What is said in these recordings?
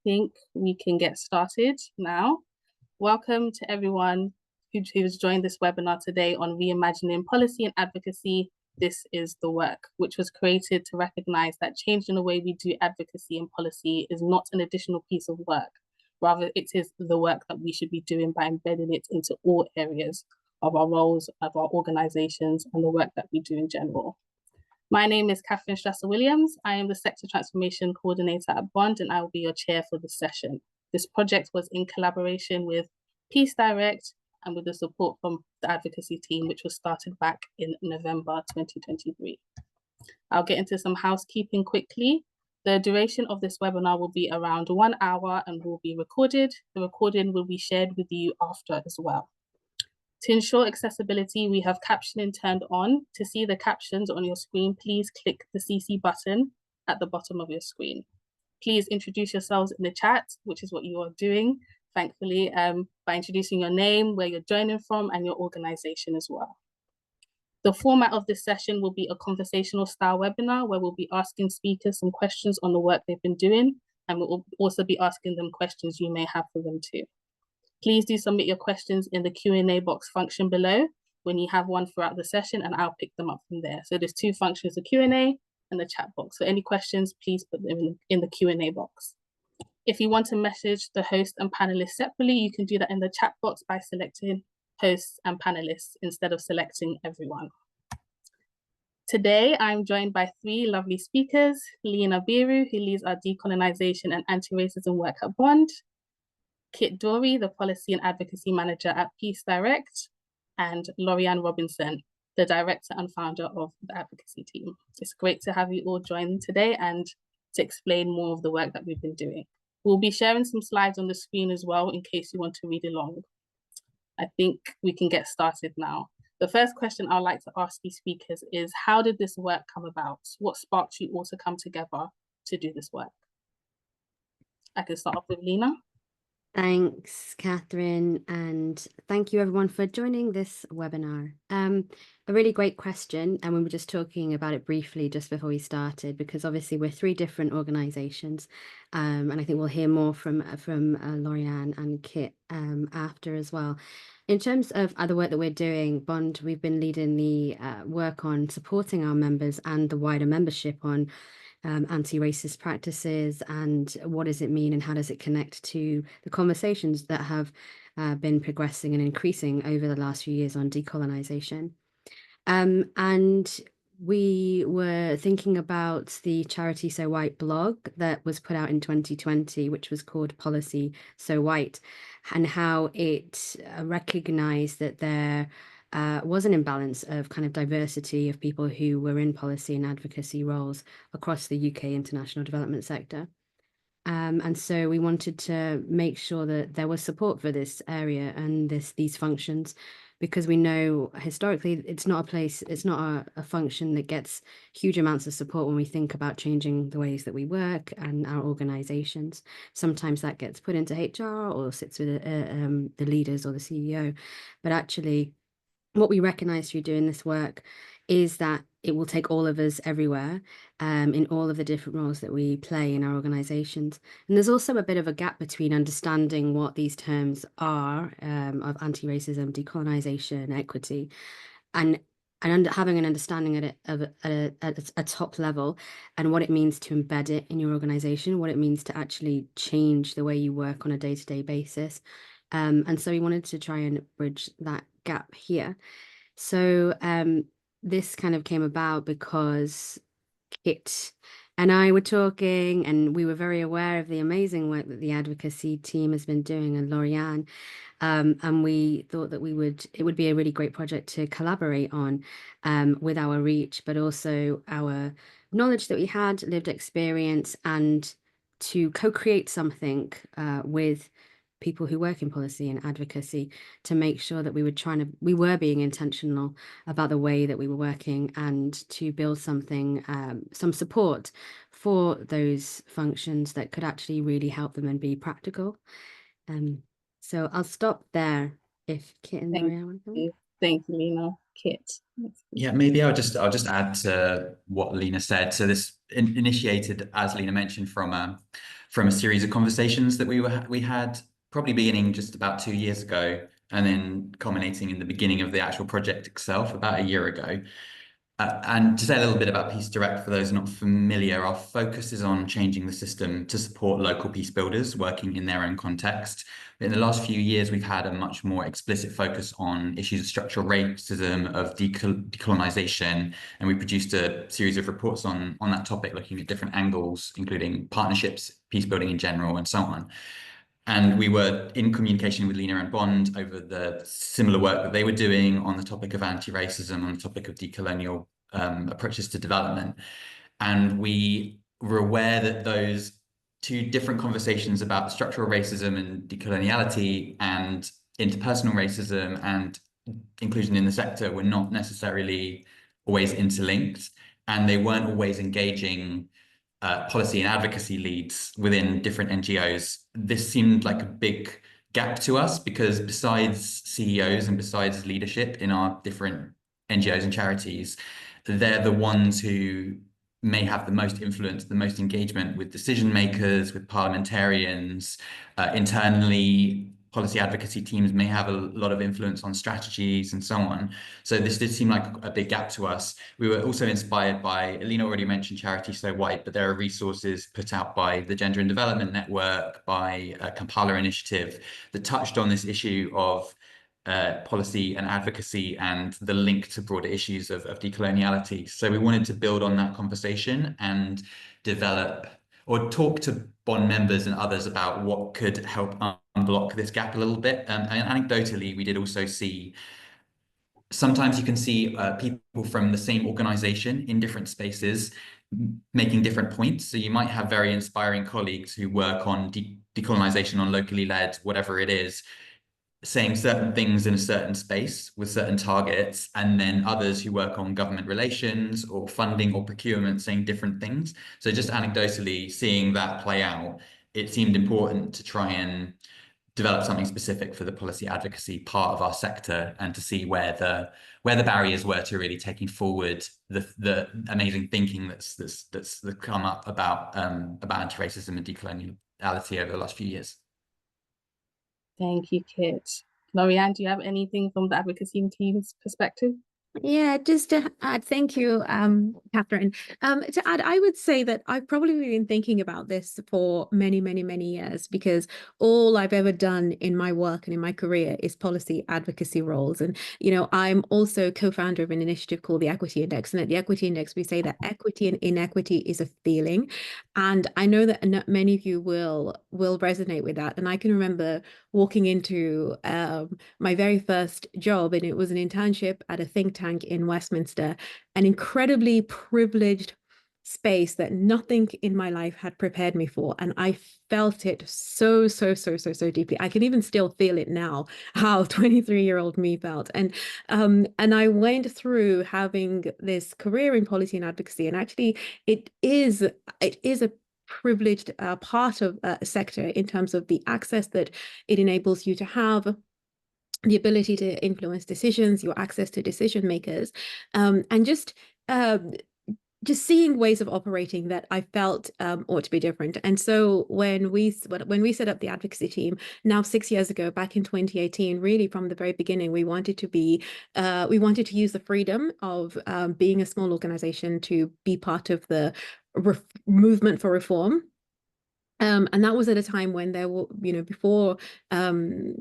think we can get started now. Welcome to everyone who's joined this webinar today on reimagining policy and advocacy. This is the work, which was created to recognize that change in the way we do advocacy and policy is not an additional piece of work. Rather, it is the work that we should be doing by embedding it into all areas of our roles, of our organizations, and the work that we do in general. My name is Catherine Strasser-Williams. I am the Sector Transformation Coordinator at Bond, and I will be your chair for this session. This project was in collaboration with Peace Direct and with the support from the Advocacy Team, which was started back in November 2023. I'll get into some housekeeping quickly. The duration of this webinar will be around 1 hour and will be recorded. The recording will be shared with you after as well. To ensure accessibility, we have captioning turned on. To see the captions on your screen, please click the CC button at the bottom of your screen. Please introduce yourselves in the chat, which is what you are doing, thankfully, by introducing your name, where you're joining from, and your organization as well. The format of this session will be a conversational style webinar where we'll be asking speakers some questions on the work they've been doing, and we'll also be asking them questions you may have for them too. Please do submit your questions in the Q&A box function below when you have one throughout the session, and I'll pick them up from there. So there's two functions, the Q&A and the chat box. So any questions, please put them in the Q&A box. If you want to message the host and panelists separately, you can do that in the chat box by selecting hosts and panelists instead of selecting everyone. Today, I'm joined by three lovely speakers: Lena Biru, who leads our decolonisation and anti-racism work at Bond; Kit Dory, the Policy and Advocacy Manager at Peace Direct; and Lorianne Robinson, the Director and Founder of the Advocacy Team. It's great to have you all join today and to explain more of the work that we've been doing. We'll be sharing some slides on the screen as well in case you want to read along. I think we can get started now. The first question I'd like to ask these speakers is, how did this work come about? What sparked you all to come together to do this work? I can start off with Lena. Thanks, Catherine, and thank you everyone for joining this webinar. A really great question, and we were just talking about it briefly just before we started, because obviously we're three different organisations, and I think we'll hear more from Lorianne and Kit after as well. In terms of other work that we're doing, Bond, we've been leading the work on supporting our members and the wider membership on anti-racist practices and what does it mean and how does it connect to the conversations that have been progressing and increasing over the last few years on decolonisation. And we were thinking about the Charity So White blog that was put out in 2020, which was called Policy So White, and how it recognised that there was an imbalance of kind of diversity of people who were in policy and advocacy roles across the UK international development sector. And so we wanted to make sure that there was support for this area and these functions, because we know historically it's not a function that gets huge amounts of support when we think about changing the ways that we work and our organizations. Sometimes that gets put into HR or sits with the leaders or the CEO, but actually what we recognize through doing this work is that it will take all of us everywhere, in all of the different roles that we play in our organizations. And there's also a bit of a gap between understanding what these terms are, of anti-racism, decolonisation, equity, and having an understanding at a top level, and what it means to embed it in your organization, what it means to actually change the way you work on a day-to-day basis. And so we wanted to try and bridge that gap here. So this kind of came about because Kit and I were talking, and we were very aware of the amazing work that the advocacy team has been doing, and Lorianne, and we thought that it would be a really great project to collaborate on, with our reach, but also our knowledge that we had, lived experience, and to co-create something with people who work in policy and advocacy to make sure that we were being intentional about the way that we were working, and to build something, some support for those functions that could actually really help them and be practical. So I'll stop there if Kit and Lorianne want to. Thank you, Lena. Kit. Yeah, maybe I'll just add to what Lena said. So this initiated, as Lena mentioned, from a series of conversations that we had probably beginning just about 2 years ago, and then culminating in the beginning of the actual project itself about a year ago. And to say a little bit about Peace Direct, for those not familiar, our focus is on changing the system to support local peace builders working in their own context. In the last few years, we've had a much more explicit focus on issues of structural racism, of decolonisation, and we produced a series of reports on that topic, looking at different angles, including partnerships, peace building in general, and so on. And we were in communication with Lena and Bond over the similar work that they were doing on the topic of anti-racism, on the topic of decolonial approaches to development. And we were aware that those two different conversations about structural racism and decoloniality and interpersonal racism and inclusion in the sector were not necessarily always interlinked, and they weren't always engaging policy and advocacy leads within different NGOs. This seemed like a big gap to us, because besides CEOs and besides leadership in our different NGOs and charities, they're the ones who may have the most influence, the most engagement with decision makers, with parliamentarians. Internally, policy advocacy teams may have a lot of influence on strategies and so on. So this did seem like a big gap to us. We were also inspired by, Alina already mentioned Charity So White, but there are resources put out by the Gender and Development Network, by Kampala Initiative, that touched on this issue of policy and advocacy and the link to broader issues of decoloniality. So we wanted to build on that conversation and develop or talk to Bond members and others about what could help unblock this gap a little bit. And anecdotally, we did also see, sometimes you can see people from the same organization in different spaces making different points. So you might have very inspiring colleagues who work on decolonization, on locally led, whatever it is, saying certain things in a certain space with certain targets, and then others who work on government relations or funding or procurement saying different things. So just anecdotally seeing that play out, it seemed important to try and develop something specific for the policy advocacy part of our sector, and to see where the barriers were to really taking forward the amazing thinking that's come up about anti-racism and decoloniality over the last few years. Thank you, Kit. Lorianne, do you have anything from the advocacy team's perspective? Yeah, just to add, thank you, Catherine. To add, I would say that I've probably been thinking about this for many, many, many years, because all I've ever done in my work and in my career is policy advocacy roles. And, you know, I'm also co-founder of an initiative called the Equity Index. And at the Equity Index, we say that equity and inequity is a feeling. And I know that many of you will resonate with that. And I can remember walking into my very first job, and it was an internship at a think tank in Westminster, an incredibly privileged space that nothing in my life had prepared me for. And I felt it so deeply. I can even still feel it now, how 23-year-old me felt. And I went through having this career in policy and advocacy, and actually it is a privileged part of a sector in terms of the access that it enables you to have, the ability to influence decisions, your access to decision makers, and just seeing ways of operating that I felt ought to be different. And so when we set up the advocacy team now 6 years ago, back in 2018, really from the very beginning, we wanted to use the freedom of being a small organization to be part of the movement for reform. And that was at a time when there were, you know, before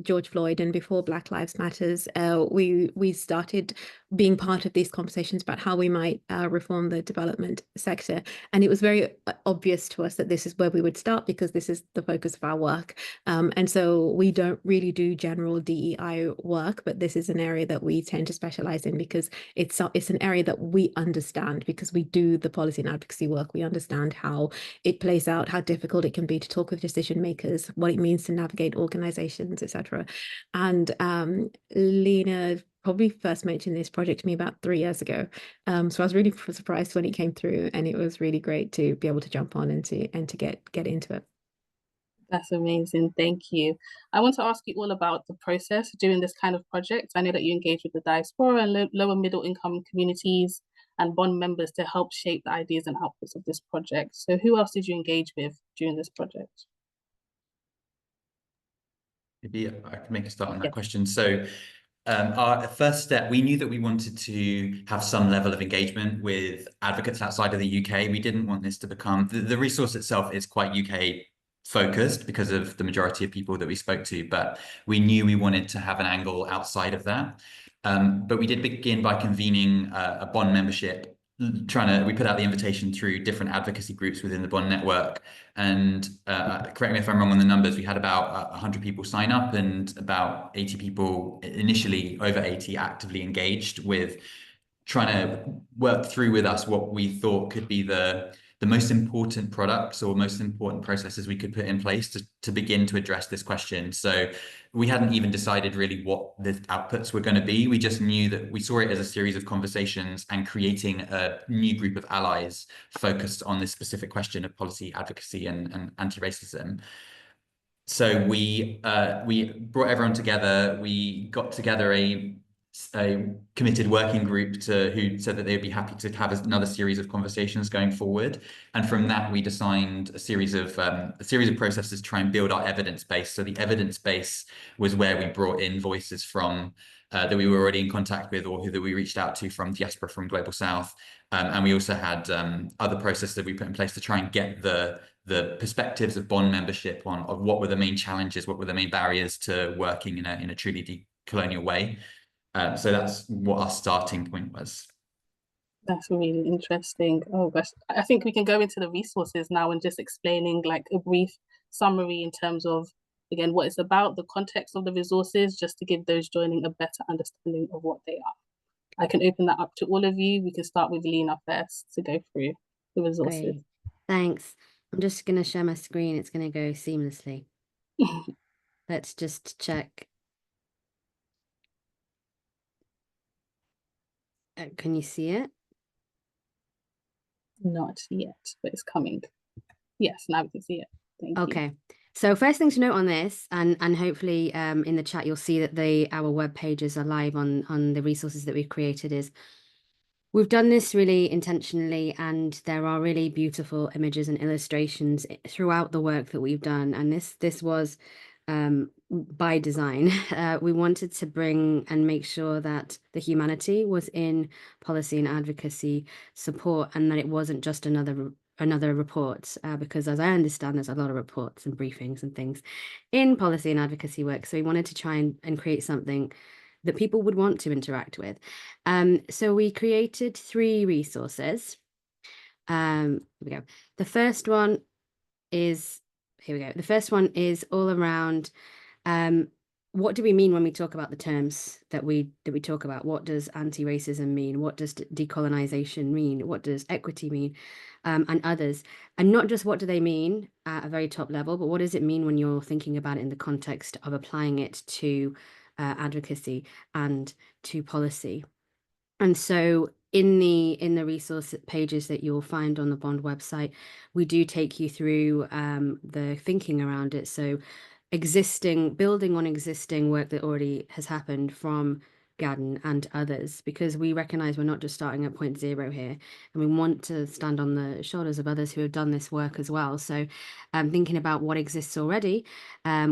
George Floyd and before Black Lives Matters, we started being part of these conversations about how we might reform the development sector. And it was very obvious to us that this is where we would start, because this is the focus of our work. And so we don't really do general DEI work, but this is an area that we tend to specialize in, because it's an area that we understand, because we do the policy and advocacy work. We understand how it plays out, how difficult it can be to talk with decision makers, what it means to navigate organizations, etc. And Lena probably first mentioned this project to me about 3 years ago. So I was really surprised when it came through, and it was really great to be able to jump on and to get into it. That's amazing. Thank you. I want to ask you all about the process during this kind of project. I know that you engage with the diaspora and lower middle income communities and bond members to help shape the ideas and outputs of this project. So who else did you engage with during this project? Maybe I can make a start on that Yes. question. So our first step, we knew that we wanted to have some level of engagement with advocates outside of the UK. We didn't want this to become, the resource itself is quite UK focused because of the majority of people that we spoke to, but we knew we wanted to have an angle outside of that. But we did begin by convening a bond membership, we put out the invitation through different advocacy groups within the bond network. And correct me if I'm wrong on the numbers, we had about 100 people sign up and about 80 people, initially over 80, actively engaged with trying to work through with us what we thought could be the most important products or most important processes we could put in place to begin to address this question. So we hadn't even decided really what the outputs were going to be. We just knew that we saw it as a series of conversations and creating a new group of allies focused on this specific question of policy advocacy and anti-racism. So we brought everyone together. We got together a committed working group who said that they'd be happy to have another series of conversations going forward. And from that, we designed a series of processes to try and build our evidence base. So the evidence base was where we brought in voices from that we were already in contact with or that we reached out to from diaspora, from Global South. And we also had other processes that we put in place to try and get the perspectives of bond membership of what were the main challenges, what were the main barriers to working in a truly decolonial way. So that's what our starting point was. That's really interesting. Oh gosh, I think we can go into the resources now and just explaining like a brief summary in terms of, again, what it's about, the context of the resources, just to give those joining a better understanding of what they are. I can open that up to all of you. We can start with Lena first to go through the resources. Great. Thanks. I'm just going to share my screen. It's going to go seamlessly. Let's just check. Can you see it? Not yet, but it's coming. Yes, now we can see it. Thank you. Okay. So first thing to note on this, and hopefully in the chat you'll see that our web pages are live on the resources that we've created, is we've done this really intentionally, and there are really beautiful images and illustrations throughout the work that we've done. And this was by design. We wanted to bring and make sure that the humanity was in policy and advocacy support, and that it wasn't just another report, because as I understand, there's a lot of reports and briefings and things in policy and advocacy work. So we wanted to try and create something that people would want to interact with. So we created 3 resources. Here we go. The first one is, The first one is all around what do we mean when we talk about the terms that we talk about? What does anti-racism mean? What does decolonisation mean? What does equity mean? And others. And not just what do they mean at a very top level, but what does it mean when you're thinking about it in the context of applying it to advocacy and to policy. And so in the resource pages that you'll find on the Bond website, we do take you through the thinking around it. So building on existing work that already has happened from Gadden and others, because we recognize we're not just starting at point zero here, and we want to stand on the shoulders of others who have done this work as well. So thinking about what exists already,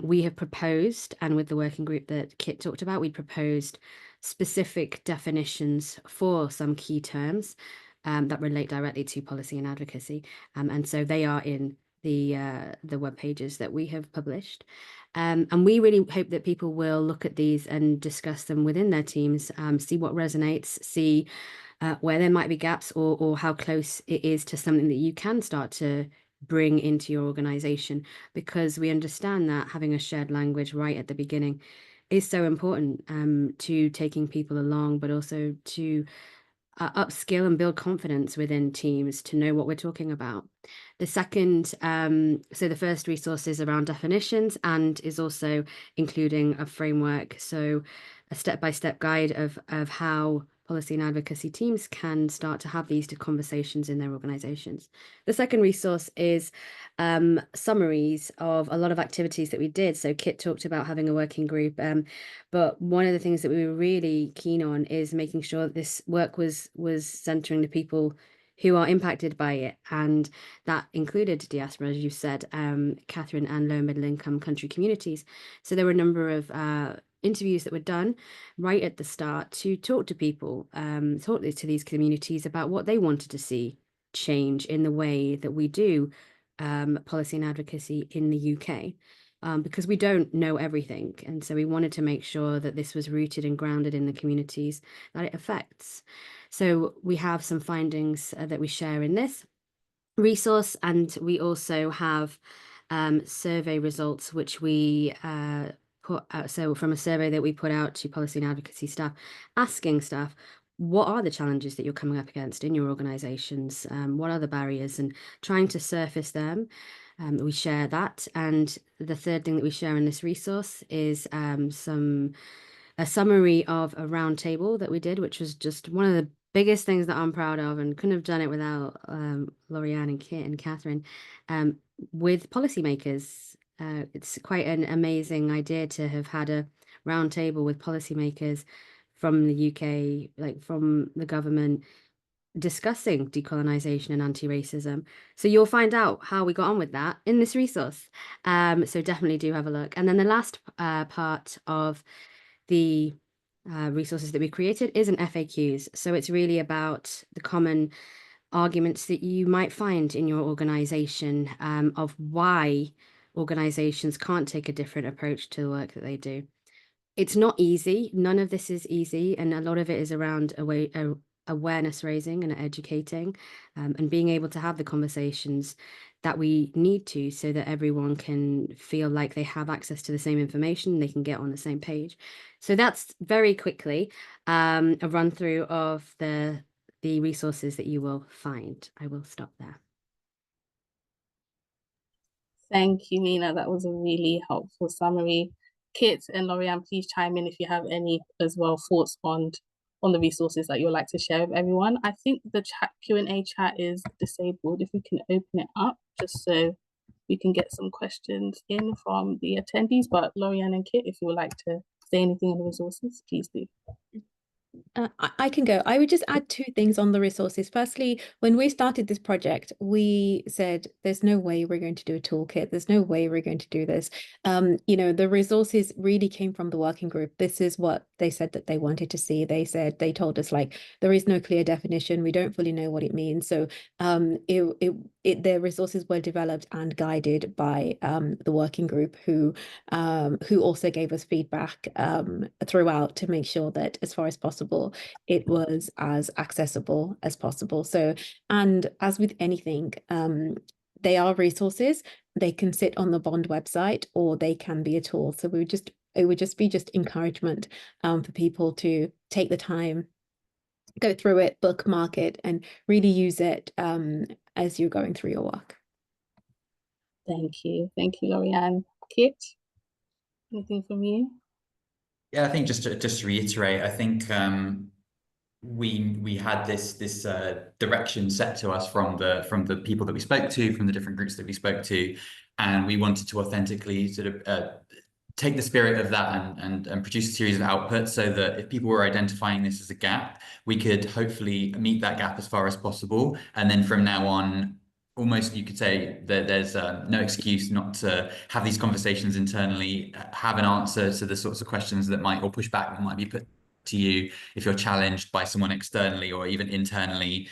we have proposed, and with the working group that Kit talked about, we proposed specific definitions for some key terms that relate directly to policy and advocacy. And so they are in the web pages that we have published. And we really hope that people will look at these and discuss them within their teams, see what resonates, see where there might be gaps, or how close it is to something that you can start to bring into your organization, because we understand that having a shared language right at the beginning is so important to taking people along, but also to upskill and build confidence within teams to know what we're talking about. The second, so the first resource is around definitions and is also including a framework, so a step-by-step guide of how policy and advocacy teams can start to have these conversations in their organizations. The second resource is summaries of a lot of activities that we did. So Kit talked about having a working group, but one of the things that we were really keen on is making sure that this work was centering the people who are impacted by it, and that included diaspora, as you said, Catherine, and low and middle income country communities. So there were a number of interviews that were done right at the start to talk to people, talk to these communities about what they wanted to see change in the way that we do policy and advocacy in the UK. Because we don't know everything. And so we wanted to make sure that this was rooted and grounded in the communities that it affects. So we have some findings that we share in this resource, and we also have survey results, which we put out. So from a survey that we put out to policy and advocacy staff, asking staff, what are the challenges that you're coming up against in your organizations? What are the barriers? And trying to surface them. We share that. And the third thing that we share in this resource is a summary of a roundtable that we did, which was just one of the biggest things that I'm proud of, and couldn't have done it without Lorianne and Kit and Catherine, with policymakers. It's quite an amazing idea to have had a roundtable with policymakers from the UK, like from the government, discussing decolonisation and anti-racism. So you'll find out how we got on with that in this resource. So definitely do have a look. And then the last part of the resources that we created is an FAQs. So it's really about the common arguments that you might find in your organization, of why organizations can't take a different approach to the work that they do. It's not easy. None of this is easy. And a lot of it is around awareness raising and educating, and being able to have the conversations that we need to, so that everyone can feel like they have access to the same information, they can get on the same page. So that's very quickly a run through of the resources that you will find. I will stop there. Thank you, Mina. That was a really helpful summary. Kit and Lorianne, please chime in if you have any as well thoughts on the resources that you'd like to share with everyone. I think the Q&A chat is disabled. If we can open it up just so we can get some questions in from the attendees. But Lorianne and Kit, if you would like to say anything on the resources, please do. I can go. I would just add two things on the resources. Firstly, when we started this project, we said, there's no way we're going to do a toolkit. There's no way we're going to do this. You know, the resources really came from the working group. This is what they said that they wanted to see. They told us, like, there is no clear definition. We don't fully know what it means. So their resources were developed and guided by the working group, who also gave us feedback throughout to make sure that, as far as possible, it was as accessible as possible. So, and as with anything, they are resources. They can sit on the Bond website, or they can be a tool. So it would just be encouragement for people to take the time, go through it, bookmark it, and really use it as you're going through your work. Thank you, Lorianne. Kit, anything from you? Yeah, I think just to reiterate, I think we had this direction set to us from the people that we spoke to, from the different groups that we spoke to, and we wanted to authentically sort of take the spirit of that and produce a series of outputs, so that if people were identifying this as a gap, we could hopefully meet that gap as far as possible, and then from now on, almost you could say that there's no excuse not to have these conversations internally, have an answer to the sorts of questions that might, or pushback that might be put to you if you're challenged by someone externally or even internally.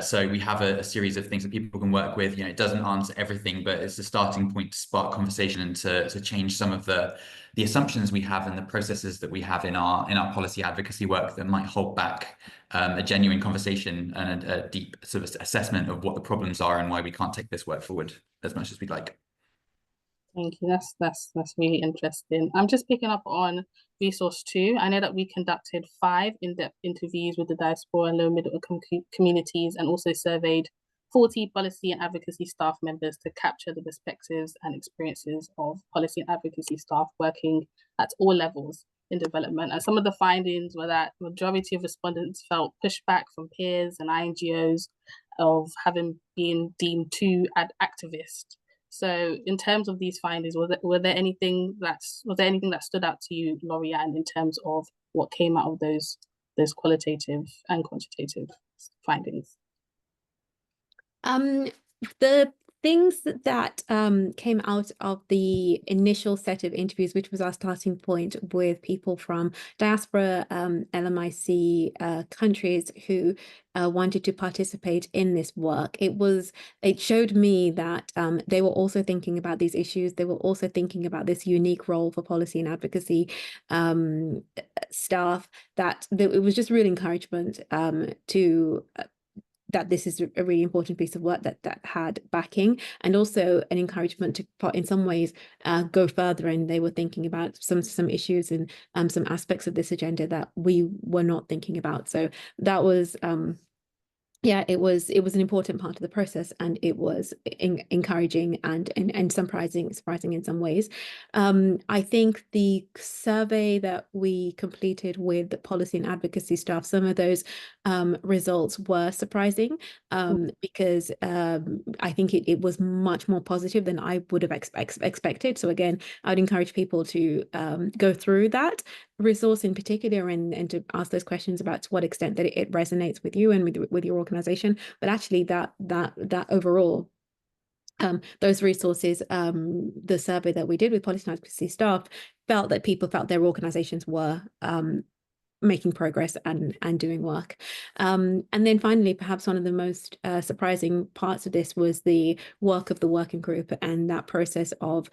So we have a series of things that people can work with. You know, it doesn't answer everything, but it's a starting point to spark conversation and to change some of the assumptions we have and the processes that we have in our policy advocacy work that might hold back a genuine conversation and a deep sort of assessment of what the problems are and why we can't take this work forward as much as we'd like. Thank you. That's really interesting. I'm just picking up on resource 2. I know that we conducted 5 in-depth interviews with the diaspora and low middle income communities, and also surveyed 40 policy and advocacy staff members to capture the perspectives and experiences of policy and advocacy staff working at all levels in development. And some of the findings were that the majority of respondents felt pushback from peers and INGOs of having been deemed too activist. So in terms of these findings, was there anything that stood out to you, Lauriane, in terms of what came out of those qualitative and quantitative findings? The things that came out of the initial set of interviews, which was our starting point with people from diaspora LMIC countries who wanted to participate in this work, it showed me that they were also thinking about these issues. They were also thinking about this unique role for policy and advocacy staff, that it was just real encouragement to that this is a really important piece of work that had backing, and also an encouragement to, in some ways, go further. And they were thinking about some issues and some aspects of this agenda that we were not thinking about. So that was yeah, it was an important part of the process, and it was encouraging and surprising in some ways. I think the survey that we completed with the policy and advocacy staff, some of those results were surprising because I think it was much more positive than I would have expected. So again, I would encourage people to go through that resource in particular and to ask those questions about to what extent that it resonates with you and with your organization. But actually that overall, those resources, the survey that we did with policy and advocacy staff, felt that people felt their organizations were making progress and doing work. And then finally, perhaps one of the most surprising parts of this was the work of the working group and that process of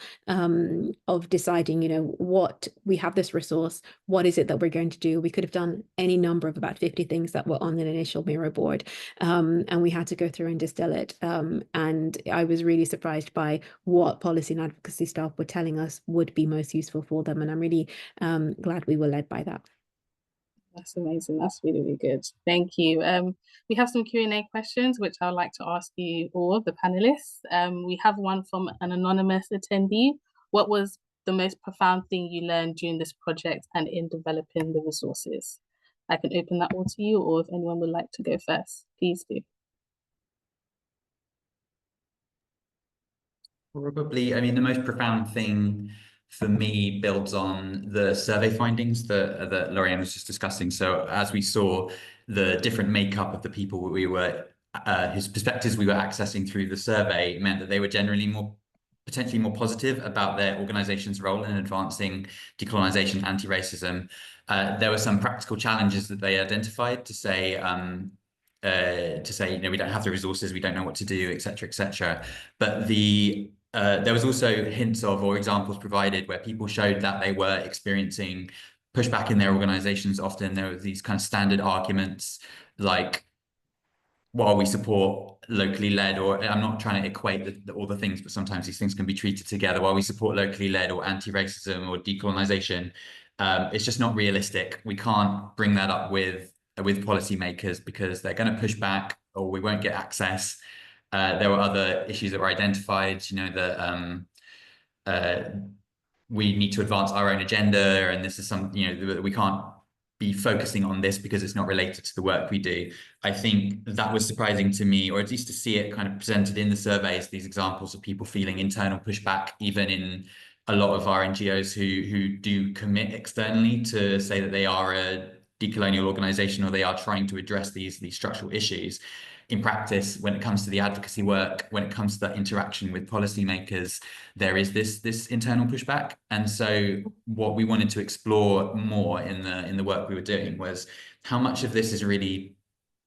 deciding, what we have this resource, what is it that we're going to do? We could have done any number of about 50 things that were on an initial Miro board, and we had to go through and distill it. And I was really surprised by what policy and advocacy staff were telling us would be most useful for them. And I'm really glad we were led by that. That's amazing. That's really, really good. Thank you. We have some Q&A questions, which I'd like to ask you all, the panelists. We have one from an anonymous attendee. What was the most profound thing you learned during this project and in developing the resources? I can open that all to you, or if anyone would like to go first, please do. Probably, I mean, the most profound thing for me builds on the survey findings that Lauriane was just discussing. So as we saw, the different makeup of the people we were, whose perspectives we were accessing through the survey meant that they were generally potentially more positive about their organization's role in advancing decolonisation, anti-racism. There were some practical challenges that they identified to say, we don't have the resources, we don't know what to do, et cetera, but there was also hints of, or examples provided, where people showed that they were experiencing pushback in their organizations. Often there were these kind of standard arguments like, while we support locally led, or I'm not trying to equate all the things, but sometimes these things can be treated together. While we support locally led or anti-racism or decolonisation, it's just not realistic. We can't bring that up with policymakers because they're going to push back, or we won't get access. There were other issues that were identified, that we need to advance our own agenda, and this is we can't be focusing on this because it's not related to the work we do. I think that was surprising to me, or at least to see it kind of presented in the surveys, these examples of people feeling internal pushback, even in a lot of our NGOs who do commit externally to say that they are a decolonial organization, or they are trying to address these structural issues. In practice, when it comes to the advocacy work, when it comes to that interaction with policymakers, there is this internal pushback. And so what we wanted to explore more in the work we were doing was, how much of this is really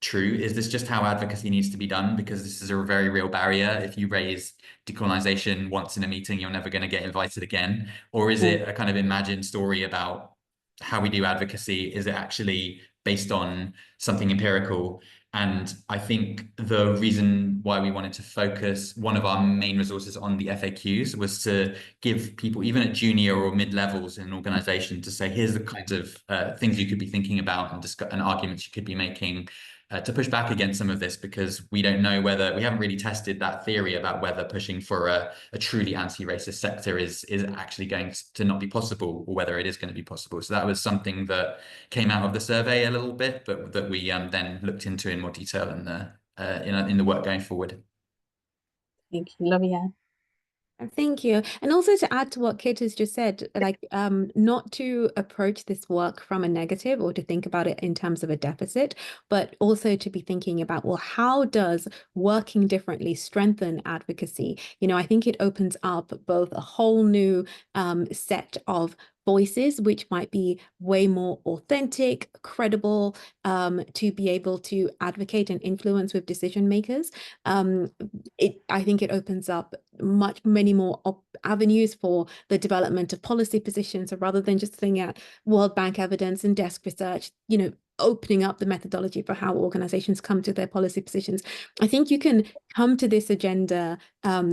true? Is this just how advocacy needs to be done? Because this is a very real barrier. If you raise decolonisation once in a meeting, you're never going to get invited again. Or is it a kind of imagined story about how we do advocacy? Is it actually based on something empirical? And I think the reason why we wanted to focus one of our main resources on the FAQs was to give people, even at junior or mid levels in an organization, to say, here's the kinds of things you could be thinking about and arguments you could be making to push back against some of this, because we don't know whether, we haven't really tested that theory about whether pushing for a truly anti-racist sector is actually going to not be possible, or whether it is going to be possible. So that was something that came out of the survey a little bit, but that we then looked into in more detail in the work going forward. Thank you, L'Oreal. Thank you. And also to add to what Kit has just said, like not to approach this work from a negative or to think about it in terms of a deficit, but also to be thinking about, well, how does working differently strengthen advocacy? You know, I think it opens up both a whole new set of voices, which might be way more authentic, credible, to be able to advocate and influence with decision makers. I think it opens up many more avenues for the development of policy positions. So rather than just looking at World Bank evidence and desk research, you know, opening up the methodology for how organizations come to their policy positions. I think you can come to this agenda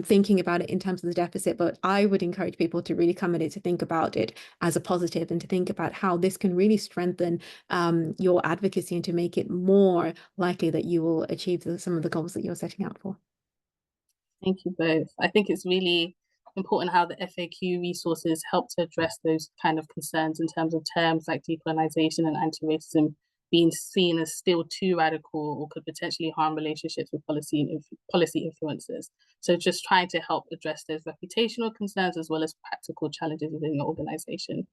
thinking about it in terms of the deficit, but I would encourage people to really come at it to think about it as a positive, and to think about how this can really strengthen your advocacy and to make it more likely that you will achieve some of the goals that you're setting out for. Thank you both. I think it's really important how the FAQ resources help to address those kind of concerns in terms of terms like decolonisation and anti-racism being seen as still too radical or could potentially harm relationships with policy influencers. So just trying to help address those reputational concerns as well as practical challenges within your organisation.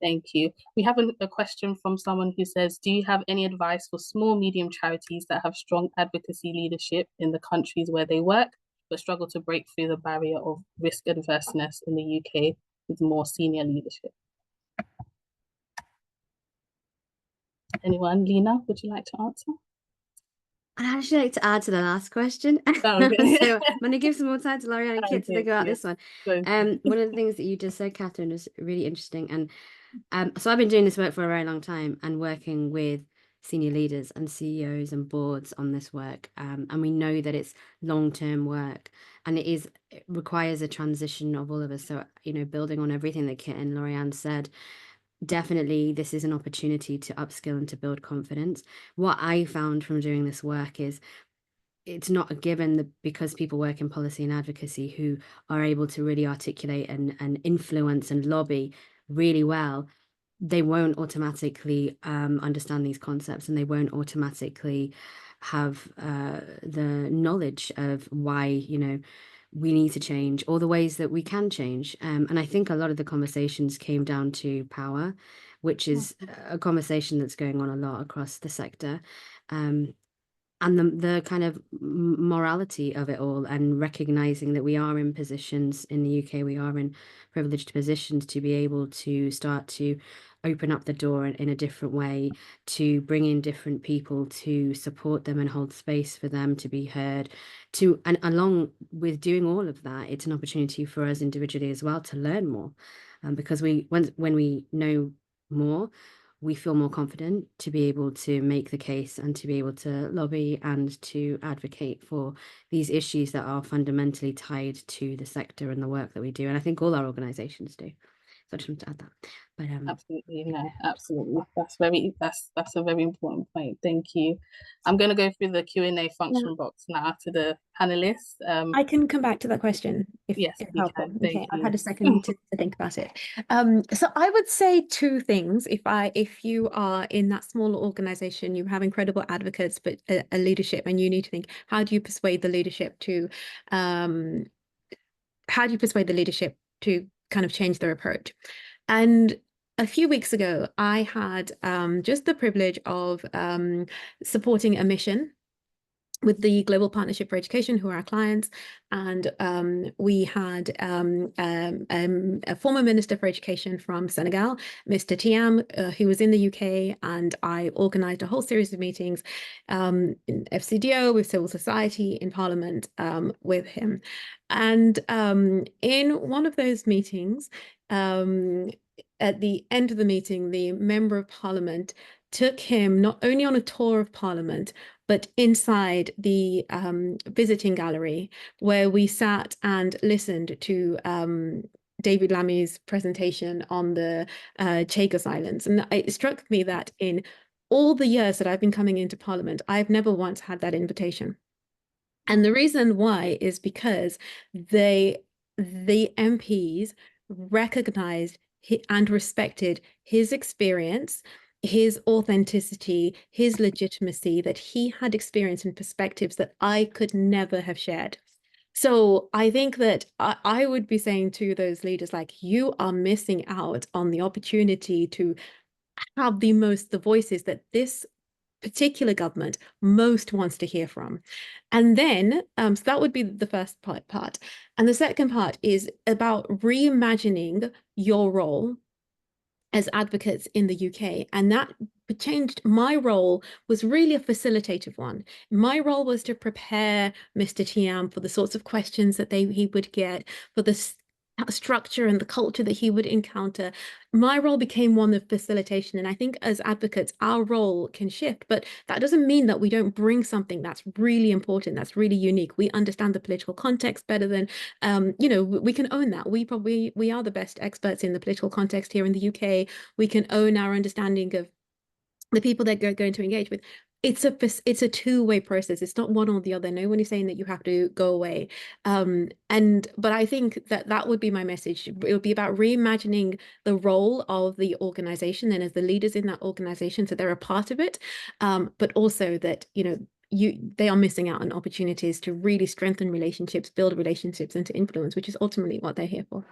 Thank you. We have a question from someone who says, do you have any advice for small, medium charities that have strong advocacy leadership in the countries where they work, but struggle to break through the barrier of risk adverseness in the UK with more senior leadership? Anyone? Lena, would you like to answer? I'd actually like to add to the last question. Oh, okay. So I'm going to give some more time to L'Oreal and Kit to think about this one. One of the things that you just said, Catherine, is really interesting. And so I've been doing this work for a very long time and working with senior leaders and CEOs and boards on this work. And we know that it's long-term work, and it requires a transition of all of us. So, you know, building on everything that Kit and L'Oreal said, definitely this is an opportunity to upskill and to build confidence. What I found from doing this work is it's not a given that because people work in policy and advocacy who are able to really articulate and influence and lobby really well, they won't automatically understand these concepts, and they won't automatically have the knowledge of why, you know, we need to change, or the ways that we can change. And I think a lot of the conversations came down to power, which is a conversation that's going on a lot across the sector. And the kind of morality of it all, and recognizing that we are in positions in the UK, we are in privileged positions to be able to start to open up the door in a different way, to bring in different people to support them and hold space for them to be heard. And along with doing all of that, it's an opportunity for us individually as well to learn more, because when we know more, we feel more confident to be able to make the case and to be able to lobby and to advocate for these issues that are fundamentally tied to the sector and the work that we do. And I think all our organisations do. So I just want to add that. But absolutely, no, absolutely. That's a very important point. Thank you. I'm going to go through the Q&A function box now to the panelists. I can come back to that question if helpful. Okay, I've had a second to think about it. So I would say two things. If you are in that smaller organization, you have incredible advocates, but a leadership, and you need to think, how do you persuade the leadership to kind of change their approach? And a few weeks ago, I had just the privilege of supporting a mission with the Global Partnership for Education, who are our clients. And we had a former Minister for Education from Senegal, Mr. Thiam, who was in the UK, and I organised a whole series of meetings in FCDO, with civil society, in Parliament, with him. And in one of those meetings, at the end of the meeting, the Member of Parliament took him not only on a tour of Parliament, but inside the visiting gallery, where we sat and listened to David Lammy's presentation on the Chagos Islands. And it struck me that in all the years that I've been coming into Parliament, I've never once had that invitation. And the reason why is because the MPs recognized and respected his experience, his authenticity, his legitimacy, that he had experience and perspectives that I could never have shared. So I think that I would be saying to those leaders, like, you are missing out on the opportunity to have the voices that this particular government most wants to hear from. And then, so that would be the first part. And the second part is about reimagining your role as advocates in the UK. And that changed. My role was really a facilitative one. My role was to prepare Mr. Tiam for the sorts of questions that he would get, for the structure and the culture that he would encounter. My role became one of facilitation. And I think as advocates, our role can shift, but that doesn't mean that we don't bring something that's really important, that's really unique. We understand the political context better than, we can own that. We are the best experts in the political context here in the UK. We can own our understanding of the people that we're going to engage with. It's a two-way process. It's not one or the other. No one is saying that you have to go away. But I think that would be my message. It would be about reimagining the role of the organization and as the leaders in that organization, so they're a part of it, but also that, they are missing out on opportunities to really strengthen relationships, build relationships, and to influence, which is ultimately what they're here for.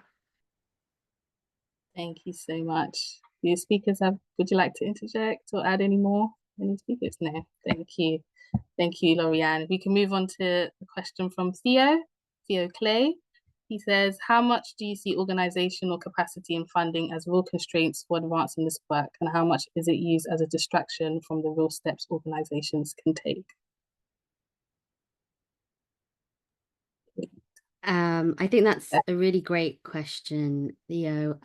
Thank you so much. Do your speakers would you like to interject or add any more? Any speakers? No, thank you. Thank you, Lauriane. We can move on to a question from Theo Clay. He says, how much do you see organizational capacity and funding as real constraints for advancing this work, and how much is it used as a distraction from the real steps organizations can take? I think that's a really great question, Theo.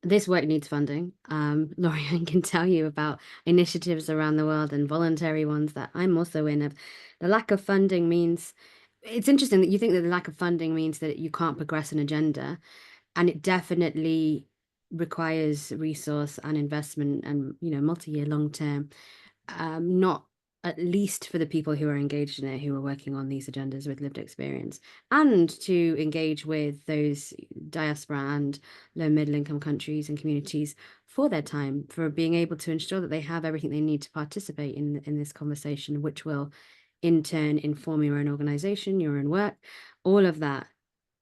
This work needs funding. Lauriane can tell you about initiatives around the world and voluntary ones that I'm also in. The lack of funding means, it's interesting that you think that the lack of funding means that you can't progress an agenda, and it definitely requires resource and investment and, multi-year, long-term, not at least for the people who are engaged in it, who are working on these agendas with lived experience, and to engage with those diaspora and low middle income countries and communities for their time, for being able to ensure that they have everything they need to participate in this conversation, which will in turn inform your own organization, your own work. All of that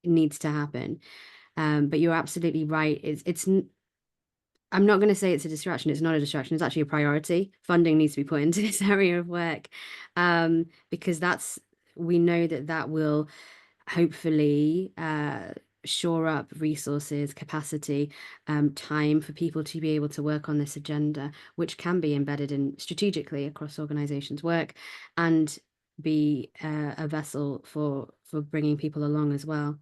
needs to happen. But you're absolutely right. I'm not going to say it's a distraction. It's not a distraction. It's actually a priority. Funding needs to be put into this area of work, because we know that will hopefully shore up resources, capacity, time for people to be able to work on this agenda, which can be embedded in strategically across organizations' work and be a vessel for bringing people along as well.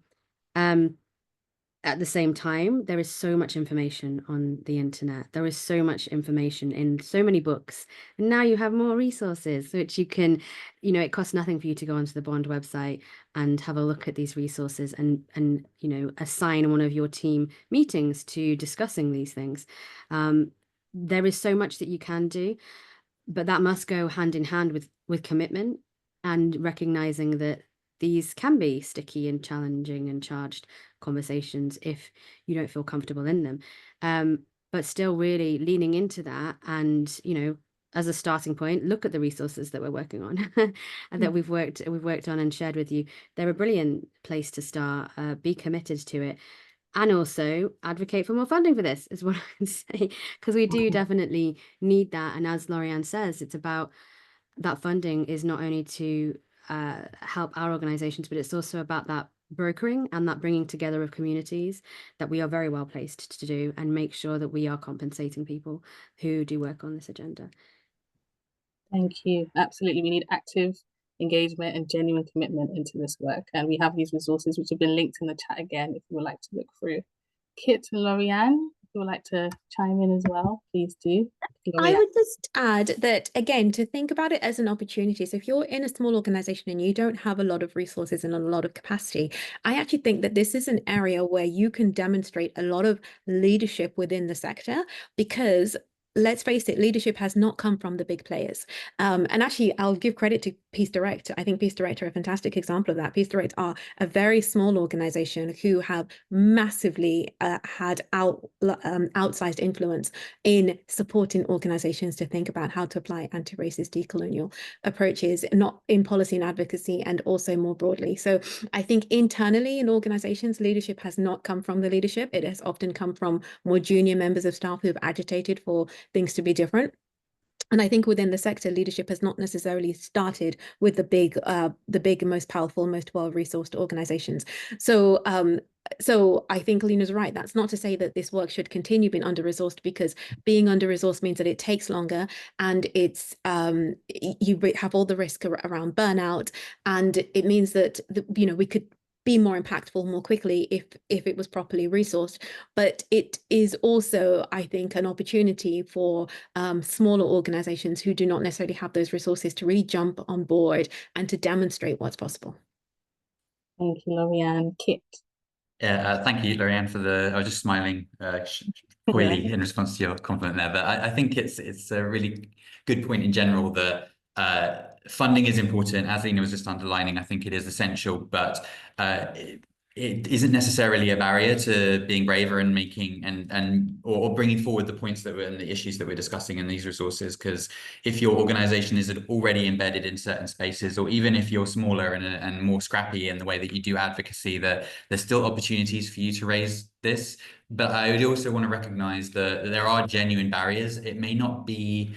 At the same time, there is so much information on the internet. There is so much information in so many books. And now you have more resources, which you can, it costs nothing for you to go onto the Bond website and have a look at these resources and assign one of your team meetings to discussing these things. There is so much that you can do, but that must go hand in hand with commitment and recognizing that these can be sticky and challenging and charged conversations if you don't feel comfortable in them. But still really leaning into that and, as a starting point, look at the resources that we're working on and that we've worked on and shared with you. They're a brilliant place to start. Be committed to it. And also advocate for more funding for this is what I can say, because we do definitely need that. And as Lauriane says, it's about that funding is not only to help our organizations, but it's also about that brokering and that bringing together of communities that we are very well placed to do, and make sure that we are compensating people who do work on this agenda. Thank you. Absolutely. We need active engagement and genuine commitment into this work. And we have these resources which have been linked in the chat again, if you would like to look through. Kit and Lauriane, if you would like to chime in as well, please do. I would just add that, again, to think about it as an opportunity. So if you're in a small organization and you don't have a lot of resources and a lot of capacity, I actually think that this is an area where you can demonstrate a lot of leadership within the sector, because let's face it, leadership has not come from the big players. And actually, I'll give credit to Peace Direct. I think Peace Direct are a fantastic example of that. Peace Direct are a very small organization who have massively had outsized influence in supporting organizations to think about how to apply anti-racist decolonial approaches, not in policy and advocacy, and also more broadly. So I think internally in organizations, leadership has not come from the leadership. It has often come from more junior members of staff who have agitated for things to be different. And I think within the sector, leadership has not necessarily started with the big, most powerful, most well-resourced organizations. So I think Lena's right. That's not to say that this work should continue being under-resourced, because being under-resourced means that it takes longer, and it's you have all the risk around burnout, and it means that we could be more impactful more quickly if it was properly resourced. But it is also, I think, an opportunity for smaller organizations who do not necessarily have those resources to really jump on board and to demonstrate what's possible. Thank you, Lorianne. Kit. Yeah, thank you, Lorianne, for the. I was just smiling coyly in response to your compliment there, but I think it's a really good point in general that funding is important. As Lena was just underlining, I think it is essential, but it isn't necessarily a barrier to being braver and making or bringing forward the points and the issues that we're discussing in these resources. Because if your organization is already embedded in certain spaces, or even if you're smaller and more scrappy in the way that you do advocacy, that there's still opportunities for you to raise this. But I would also want to recognize that there are genuine barriers. It may not be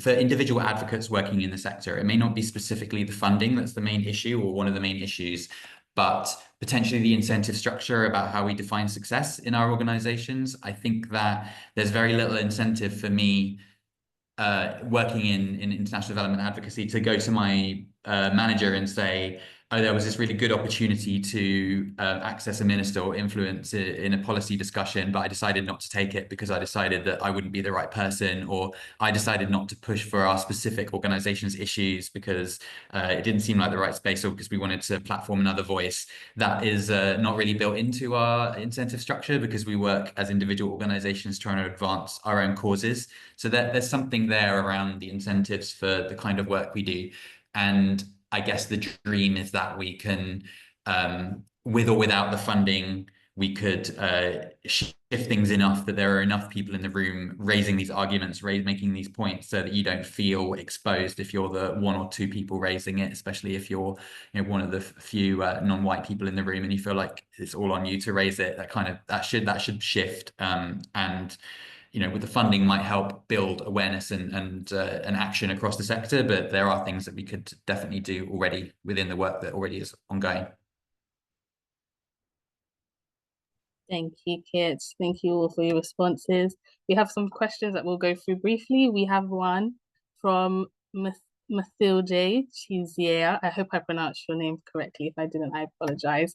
for individual advocates working in the sector, it may not be specifically the funding that's the main issue or one of the main issues, but potentially the incentive structure about how we define success in our organizations. I think that there's very little incentive for me working in international development advocacy to go to my manager and say, oh, there was this really good opportunity to access a minister or influence in a policy discussion, but I decided not to take it because I decided that I wouldn't be the right person, or I decided not to push for our specific organization's issues because it didn't seem like the right space, or because we wanted to platform another voice. That is not really built into our incentive structure, because we work as individual organizations trying to advance our own causes. So there's something there around the incentives for the kind of work we do. And I guess the dream is that we can, with or without the funding, we could shift things enough that there are enough people in the room raising these arguments, making these points, so that you don't feel exposed if you're the one or two people raising it, especially if you're one of the few non-white people in the room and you feel like it's all on you to raise it. That should shift. And with the funding might help build awareness and action across the sector, but there are things that we could definitely do already within the work that already is ongoing. Thank you, Kit. Thank you all for your responses. We have some questions that we'll go through briefly. We have one from Mathilde Chizier. I hope I pronounced your name correctly. If I didn't, I apologize.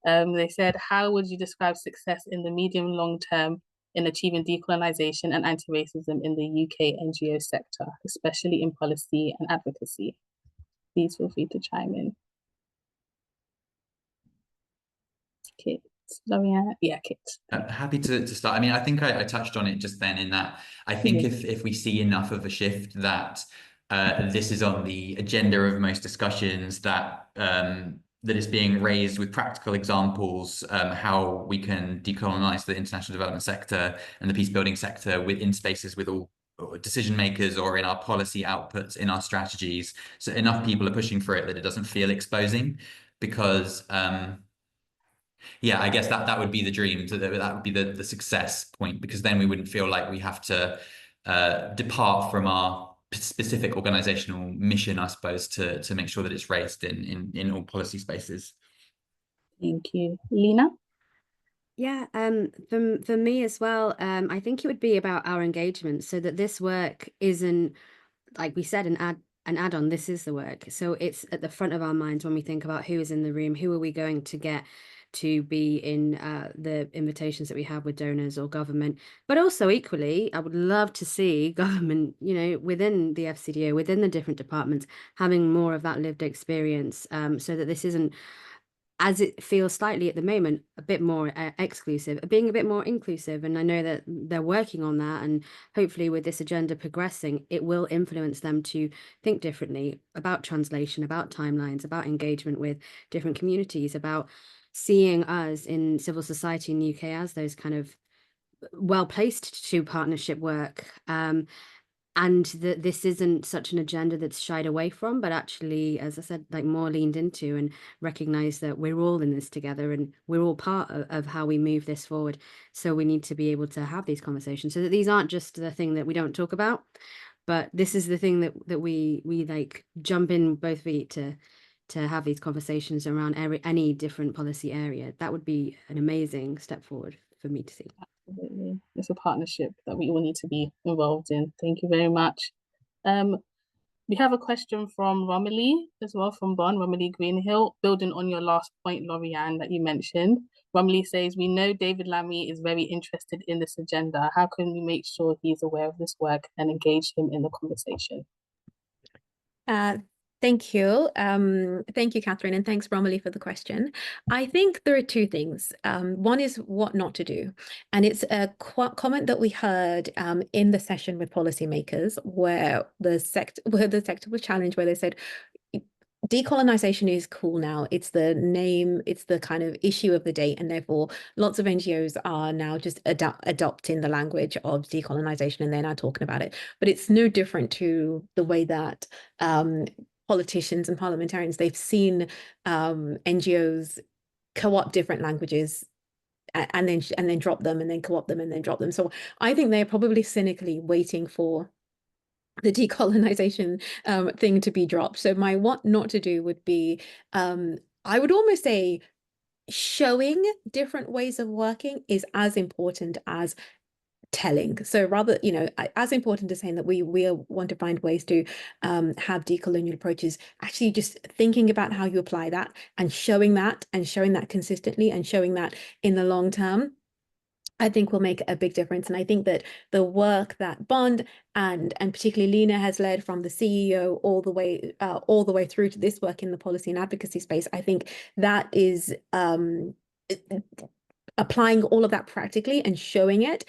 They said, how would you describe success in the medium long term in achieving decolonisation and anti-racism in the UK NGO sector, especially in policy and advocacy? Please feel free to chime in. Kit. Lorianne? Yeah, Kit. Happy to start. I mean, I think I touched on it just then, in that I think if we see enough of a shift that this is on the agenda of most discussions, that that is being raised with practical examples, how we can decolonize the international development sector and the peace building sector within spaces with all decision makers, or in our policy outputs, in our strategies. So enough people are pushing for it that it doesn't feel exposing, because yeah, I guess that would be the dream. That would be the success point, because then we wouldn't feel like we have to depart from our specific organizational mission, I suppose, to make sure that it's raised in all policy spaces. Thank you. Lena? Yeah, for me as well, I think it would be about our engagement, so that this work isn't, like we said, an add-on. This is the work. So it's at the front of our minds when we think about who is in the room, who are we going to get to be in the invitations that we have with donors or government. But also equally, I would love to see government, within the FCDO, within the different departments, having more of that lived experience, so that this isn't as it feels slightly at the moment, a bit more exclusive, being a bit more inclusive. And I know that they're working on that. And hopefully with this agenda progressing, it will influence them to think differently about translation, about timelines, about engagement with different communities, about seeing us in civil society in the UK as those kind of well-placed to partnership work. And that this isn't such an agenda that's shied away from, but actually, as I said, like more leaned into, and recognize that we're all in this together and we're all part of how we move this forward. So we need to be able to have these conversations so that these aren't just the thing that we don't talk about, but this is the thing that we like jump in both feet to have these conversations around any different policy area. That would be an amazing step forward for me to see. Absolutely. It's a partnership that we all need to be involved in. Thank you very much. We have a question from Romilly as well, from Bonn, Romilly Greenhill, building on your last point, Lorianne, that you mentioned. Romilly says, we know David Lammy is very interested in this agenda. How can we make sure he's aware of this work and engage him in the conversation? Thank you. Thank you, Catherine, and thanks, Romilly, for the question. I think there are two things. One is what not to do. And it's a comment that we heard in the session with policymakers where the sector was challenged, where they said, decolonization is cool now. It's the name, it's the kind of issue of the day, and therefore lots of NGOs are now just adopting the language of decolonization, and they're now talking about it. But it's no different to the way that politicians and parliamentarians, they've seen NGOs co-opt different languages and then drop them, and then co-opt them and then drop them. So I think they're probably cynically waiting for the decolonization thing to be dropped. So my what not to do would be, I would almost say showing different ways of working is as important as telling. So rather, as important as saying that we want to find ways to have decolonial approaches, actually just thinking about how you apply that and showing that consistently and showing that in the long term, I think will make a big difference. And I think that the work that Bond and particularly Lina has led, from the CEO all the way through to this work in the policy and advocacy space, I think that is applying all of that practically and showing it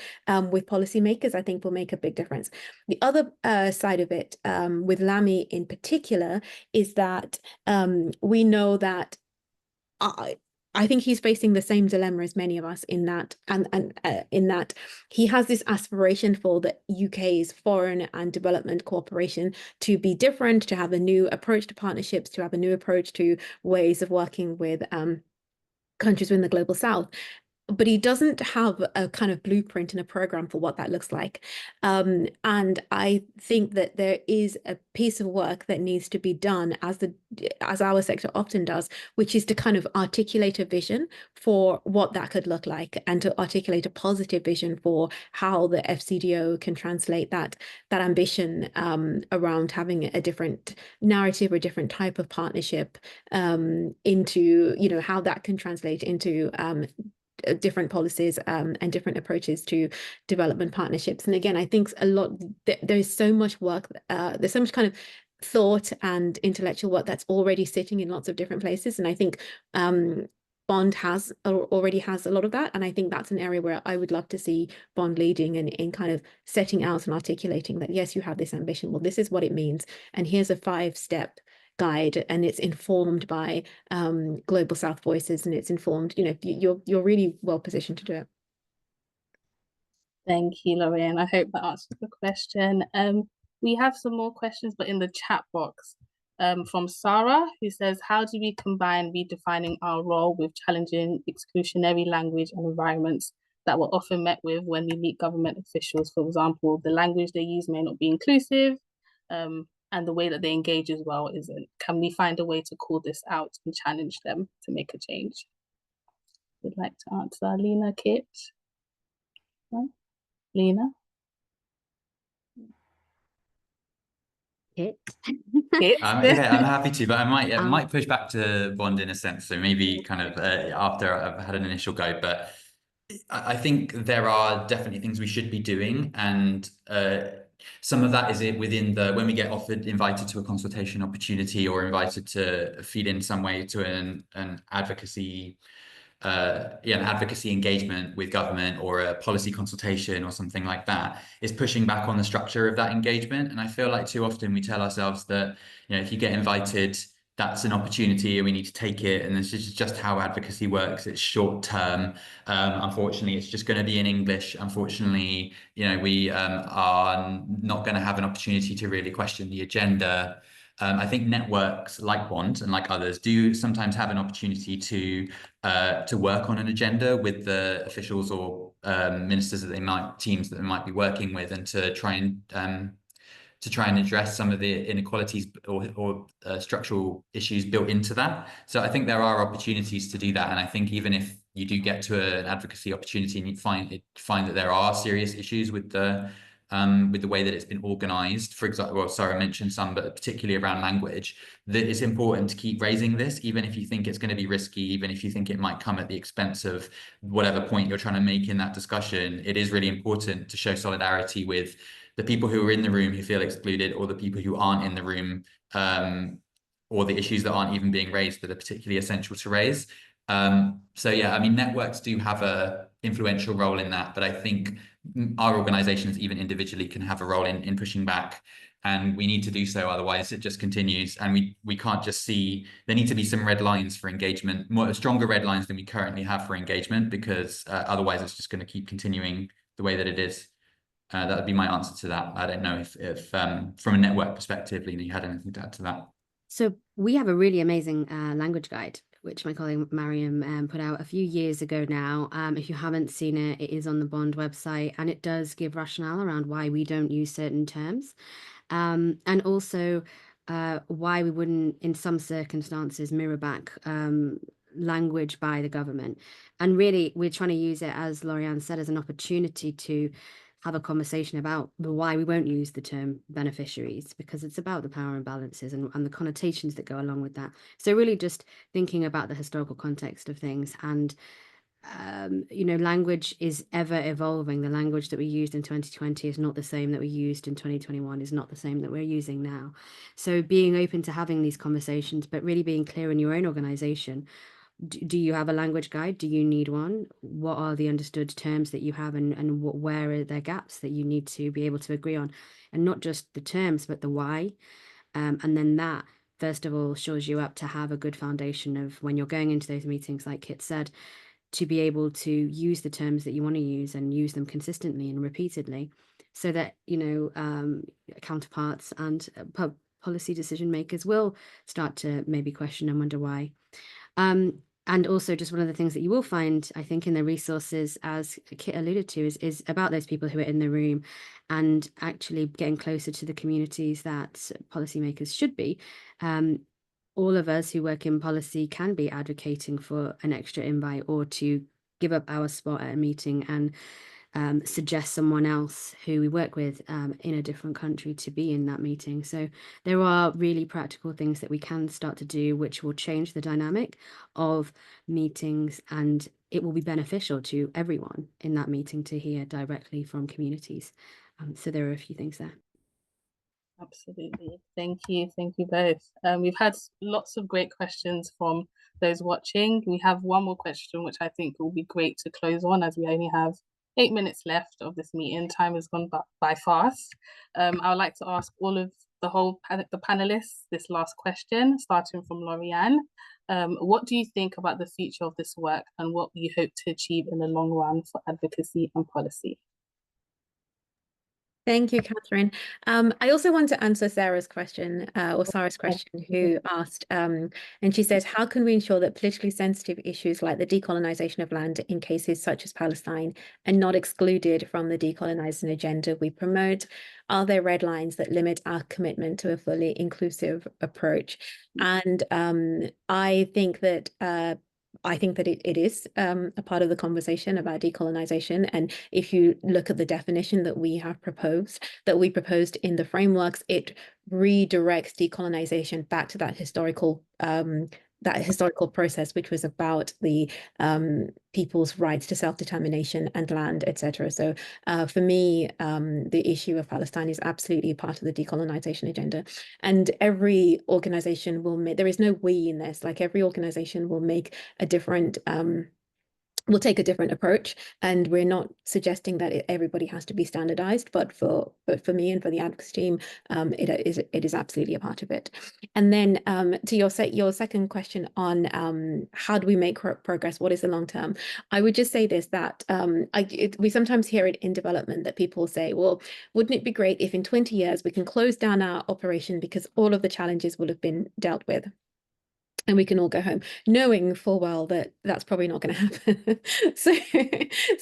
with policymakers, I think will make a big difference. The other side of it, with Lammy in particular, is that we know that I think he's facing the same dilemma as many of us in that, and in that he has this aspiration for the UK's foreign and development cooperation to be different, to have a new approach to partnerships, to have a new approach to ways of working with countries in the global South. But he doesn't have a kind of blueprint and a program for what that looks like. And I think that there is a piece of work that needs to be done, as our sector often does, which is to kind of articulate a vision for what that could look like, and to articulate a positive vision for how the FCDO can translate that ambition around having a different narrative or a different type of partnership into, how that can translate into different policies and different approaches to development partnerships. And again, I think there's so much work, there's so much kind of thought and intellectual work that's already sitting in lots of different places. And I think Bond already has a lot of that. And I think that's an area where I would love to see Bond leading and in kind of setting out and articulating that, yes, you have this ambition. Well, this is what it means. And here's a 5-step guide, and it's informed by Global South Voices, and it's informed, you're really well positioned to do it. Thank you, Lorraine. I hope that answers the question. We have some more questions, but in the chat box, from Sarah, who says, how do we combine redefining our role with challenging exclusionary language and environments that we're often met with when we meet government officials? For example, the language they use may not be inclusive, and the way that they engage as well isn't. Can we find a way to call this out and challenge them to make a change? Would like to answer, Lina, Kit? No? Lina? Kit? Kit? Yeah, I'm happy to, but I might push back to Bond in a sense. So maybe kind of after I've had an initial go, but I think there are definitely things we should be doing, and Some of that is it within when we get invited to a consultation opportunity or invited to feed in some way to an advocacy an advocacy engagement with government or a policy consultation or something like that, is pushing back on the structure of that engagement. And I feel like too often we tell ourselves that, if you get invited, that's an opportunity and we need to take it. And this is just how advocacy works. It's short term. Unfortunately, it's just going to be in English. Unfortunately, we are not going to have an opportunity to really question the agenda. I think networks like Bond and like others do sometimes have an opportunity to work on an agenda with the officials or ministers teams that they might be working with, and to try and address some of the inequalities or structural issues built into that. So I think there are opportunities to do that. And I think even if you do get to an advocacy opportunity and you find that there are serious issues with the way that it's been organized, for example, well, Sarah mentioned some, but particularly around language, that it's important to keep raising this, even if you think it's going to be risky, even if you think it might come at the expense of whatever point you're trying to make in that discussion. It is really important to show solidarity with the people who are in the room who feel excluded, or the people who aren't in the room, or the issues that aren't even being raised that are particularly essential to raise. So yeah, I mean, networks do have a influential role in that, but I think our organizations, even individually, can have a role in pushing back, and we need to do so, otherwise it just continues. And we can't just see, there need to be some red lines for engagement, more stronger red lines than we currently have for engagement, because otherwise it's just going to keep continuing the way that it is. That would be my answer to that. I don't know if from a network perspective, Lena, you had anything to add to that. So we have a really amazing language guide, which my colleague Mariam put out a few years ago now. If you haven't seen it, it is on the Bond website, and it does give rationale around why we don't use certain terms, and also why we wouldn't, in some circumstances, mirror back language by the government. And really, we're trying to use it, as Lauriane said, as an opportunity to have a conversation about why we won't use the term beneficiaries, because it's about the power imbalances and the connotations that go along with that. So really just thinking about the historical context of things. And language is ever evolving. The language that we used in 2020 is not the same that we used in 2021, is not the same that we're using now. So being open to having these conversations, but really being clear in your own organization. Do you have a language guide? Do you need one? What are the understood terms that you have, and where are there gaps that you need to be able to agree on? And not just the terms, but the why. And then that, first of all, shows you up to have a good foundation of, when you're going into those meetings, like Kit said, to be able to use the terms that you want to use and use them consistently and repeatedly, so that, counterparts and policy decision makers will start to maybe question and wonder why. And also, just one of the things that you will find, I think, in the resources, as Kit alluded to, is about those people who are in the room and actually getting closer to the communities that policymakers should be. All of us who work in policy can be advocating for an extra invite, or to give up our spot at a meeting and suggest someone else who we work with in a different country to be in that meeting. So there are really practical things that we can start to do, which will change the dynamic of meetings, and it will be beneficial to everyone in that meeting to hear directly from communities. So there are a few things there. Absolutely. Thank you both. We've had lots of great questions from those watching. We have one more question, which I think will be great to close on, as we only have 8 minutes left of this meeting. Time has gone by fast. I would like to ask all of the panelists this last question, starting from Lauriane. What do you think about the future of this work, and what you hope to achieve in the long run for advocacy and policy? Thank you, Catherine. I also want to answer Sarah's question, who asked, and she says, how can we ensure that politically sensitive issues like the decolonisation of land in cases such as Palestine are not excluded from the decolonising agenda we promote? Are there red lines that limit our commitment to a fully inclusive approach? And I think that it is a part of the conversation about decolonisation. And if you look at the definition that we proposed in the frameworks, it redirects decolonisation back to that historical that historical process, which was about the people's rights to self-determination and land, etc. So for me, the issue of Palestine is absolutely part of the decolonization agenda. And every organization will make, there is no we in this, like every organization will make a different we'll take a different approach, and we're not suggesting that everybody has to be standardized, but for me and for the advocacy team, it is absolutely a part of it. And then to your second question on how do we make progress, what is the long term, I would just say this, that we sometimes hear it in development that people say, well, wouldn't it be great if in 20 years we can close down our operation because all of the challenges will have been dealt with and we can all go home, knowing full well that that's probably not going to happen. so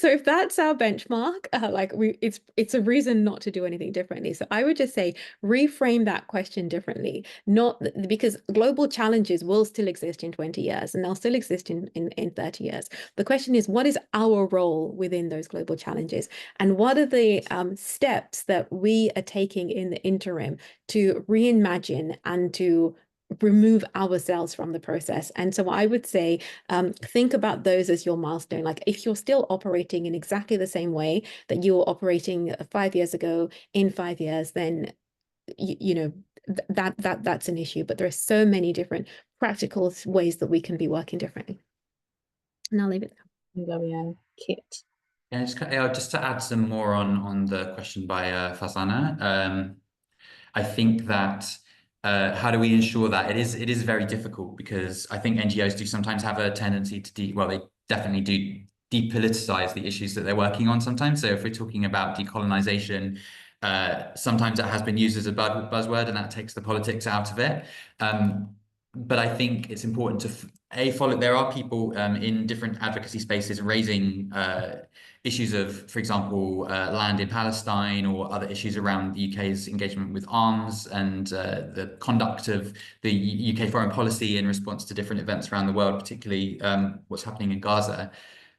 if that's our benchmark, like it's a reason not to do anything differently. So I would just say reframe that question differently, not because global challenges will still exist in 20 years and they'll still exist in 30 years. The question is, what is our role within those global challenges, and what are the steps that we are taking in the interim to reimagine and to remove ourselves from the process? And so I would say, think about those as your milestone. Like if you're still operating in exactly the same way that you were operating 5 years ago, in 5 years, then you know that's an issue. But there are so many different practical ways that we can be working differently. And I'll leave it there. Lorianne, Kit. Yeah, just to add some more on the question by Fazana. I think that how do we ensure that it is very difficult, because I think NGOs do sometimes have a tendency to they definitely do depoliticize the issues that they're working on sometimes. So if we're talking about decolonization, sometimes it has been used as a buzzword and that takes the politics out of it. But I think it's important to follow. There are people in different advocacy spaces raising issues of, for example, land in Palestine or other issues around the UK's engagement with arms and the conduct of the UK foreign policy in response to different events around the world, particularly what's happening in Gaza.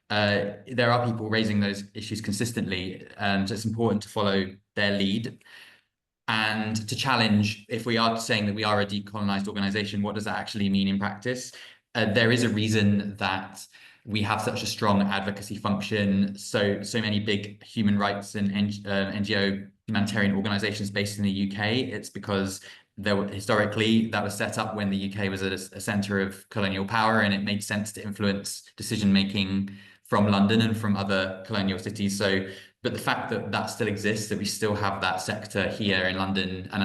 There are people raising those issues consistently, so it's important to follow their lead and to challenge, if we are saying that we are a decolonized organization, what does that actually mean in practice? There is a reason that we have such a strong advocacy function. So many big human rights and NGO humanitarian organizations based in the UK. It's because historically that was set up when the UK was a center of colonial power, and it made sense to influence decision-making from London and from other colonial cities. But the fact that that still exists, that we still have that sector here in London and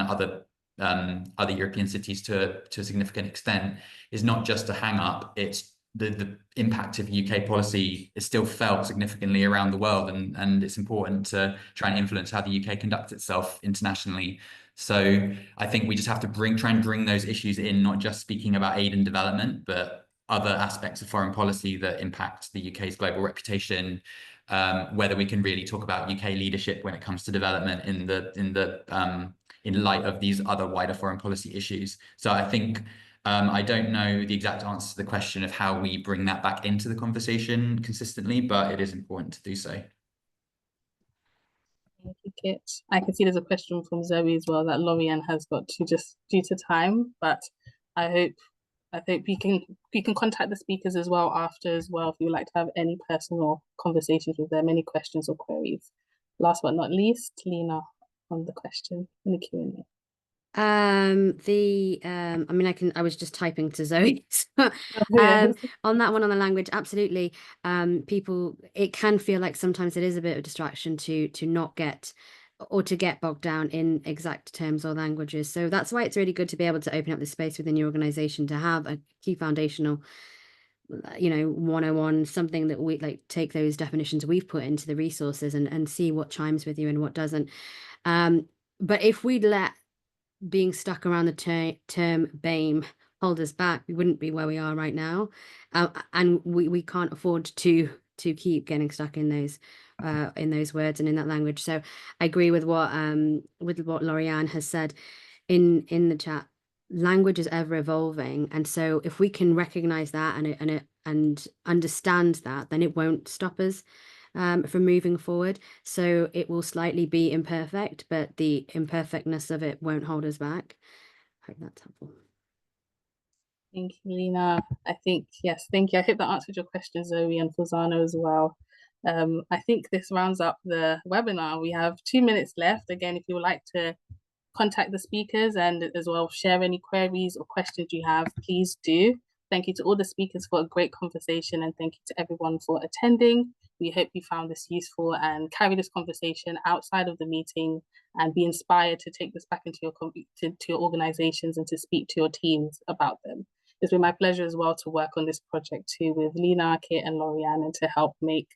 other European cities to a significant extent, is not just a hang-up. It's the impact of UK policy is still felt significantly around the world, and it's important to try and influence how the UK conducts itself internationally. So I think we just have to try and bring those issues in, not just speaking about aid and development, but other aspects of foreign policy that impact the UK's global reputation. Whether we can really talk about UK leadership when it comes to development in light of these other wider foreign policy issues. So I think I don't know the exact answer to the question of how we bring that back into the conversation consistently, but it is important to do so. Thank you, Kit. I can see there's a question from Zoe as well that Lorianne has got to, just due to time, but I hope you can contact the speakers as well after as well if you would like to have any personal conversations with them, any questions or queries. Last but not least, Lena, on the question in the Q&A. I mean, I was just typing to Zoe. On that one, on the language, absolutely. It can feel like sometimes it is a bit of a distraction to not get or to get bogged down in exact terms or languages. So that's why it's really good to be able to open up the space within your organization to have a key foundational, 101, something that we like take those definitions we've put into the resources and see what chimes with you and what doesn't. But if we'd let being stuck around the term BAME hold us back, we wouldn't be where we are right now, and we can't afford to keep getting stuck in those words and in that language. So I agree with what Lorianne has said in the chat. Language is ever evolving, and so if we can recognize that and understand that, then it won't stop us from moving forward. So it will slightly be imperfect, but the imperfectness of it won't hold us back. I hope that's helpful. Thank you, Lena. I think, yes, thank you. I hope that answered your question, Zoe, and Fuzano as well. I think this rounds up the webinar. We have 2 minutes left. Again, if you would like to contact the speakers and as well share any queries or questions you have, please do. Thank you to all the speakers for a great conversation, and thank you to everyone for attending. We hope you found this useful and carry this conversation outside of the meeting and be inspired to take this back into your organizations and to speak to your teams about them. It's been my pleasure as well to work on this project too with Lena, Kit and Lorianne, and to help make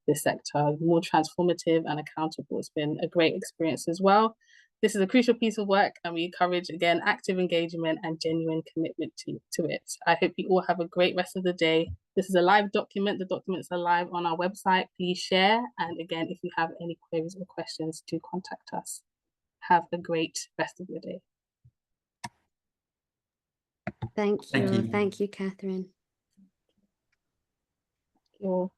this sector more transformative and accountable. It's been a great experience as well. This is a crucial piece of work, and we encourage, again, active engagement and genuine commitment to it. I hope you all have a great rest of the day. This is a live document. The documents are live on our website. Please share. And again, if you have any queries or questions, do contact us. Have a great rest of your day. Thank you. Thank you. Thank you, Catherine. Thank you all.